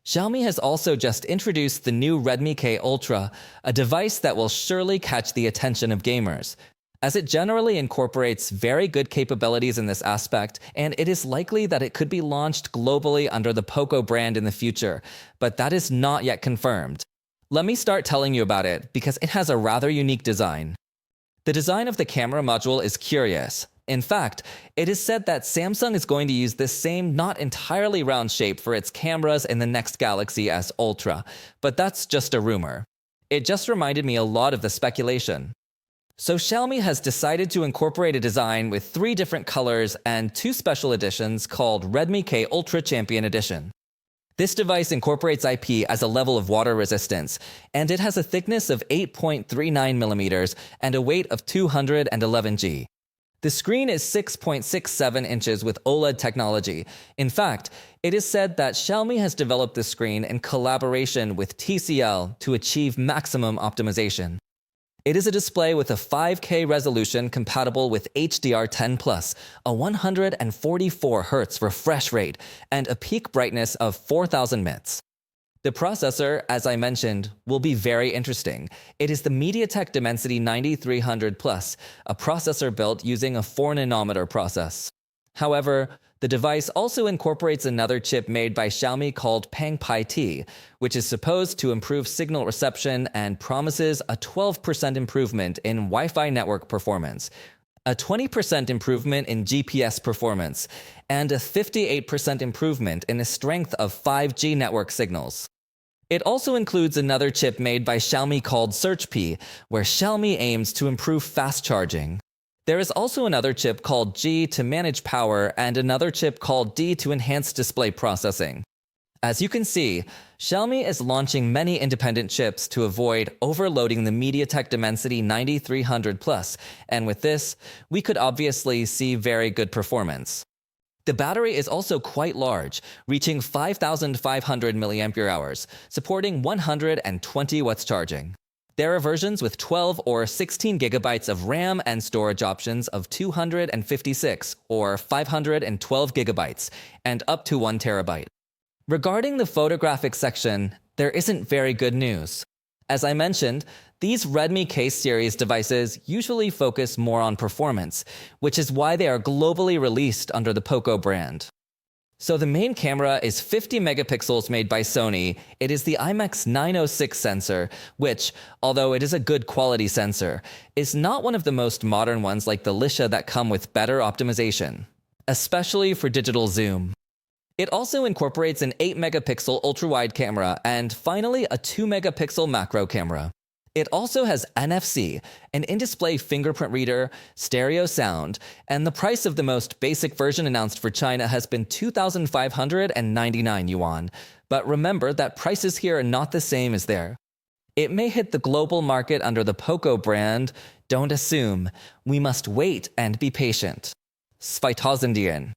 Xiaomi has also just introduced the new Redmi K Ultra, a device that will surely catch the attention of gamers, as it generally incorporates very good capabilities in this aspect, and it is likely that it could be launched globally under the Poco brand in the future, but that is not yet confirmed. Let me start telling you about it, because it has a rather unique design. The design of the camera module is curious. In fact, it is said that Samsung is going to use this same not entirely round shape for its cameras in the next Galaxy S Ultra, but that's just a rumor. It just reminded me a lot of the speculation. So Xiaomi has decided to incorporate a design with 3 different colors and 2 special editions called Redmi K Ultra Champion Edition. This device incorporates IP as a level of water resistance, and it has a thickness of 8.39mm and a weight of 211 g. The screen is 6.67 inches with OLED technology. In fact, it is said that Xiaomi has developed this screen in collaboration with TCL to achieve maximum optimization. It is a display with a 5K resolution compatible with HDR10+, a 144Hz refresh rate, and a peak brightness of 4000 nits. The processor, as I mentioned, will be very interesting. It is the MediaTek Dimensity 9300 Plus, a processor built using a 4nm process. However, the device also incorporates another chip made by Xiaomi called Pangpai T, which is supposed to improve signal reception and promises a 12% improvement in Wi-Fi network performance, a 20% improvement in GPS performance, and a 58% improvement in the strength of 5G network signals. It also includes another chip made by Xiaomi called SearchP, where Xiaomi aims to improve fast charging. There is also another chip called G to manage power and another chip called D to enhance display processing. As you can see, Xiaomi is launching many independent chips to avoid overloading the MediaTek Dimensity 9300 Plus, and with this, we could obviously see very good performance. The battery is also quite large, reaching 5,500 mAh, supporting 120 watts charging. There are versions with 12 or 16 gigabytes of RAM and storage options of 256 or 512 gigabytes, and up to 1 terabyte. Regarding the photographic section, there isn't very good news. As I mentioned, these Redmi K series devices usually focus more on performance, which is why they are globally released under the Poco brand. So the main camera is 50 megapixels made by Sony. It is the IMX 906 sensor, which, although it is a good quality sensor, is not one of the most modern ones like the Lisha that come with better optimization, especially for digital zoom. It also incorporates an 8 megapixel ultra-wide camera and finally a 2 megapixel macro camera. It also has NFC, an in-display fingerprint reader, stereo sound, and the price of the most basic version announced for China has been 2,599 yuan. But remember that prices here are not the same as there. It may hit the global market under the Poco brand. Don't assume. We must wait and be patient. 2000 Yen.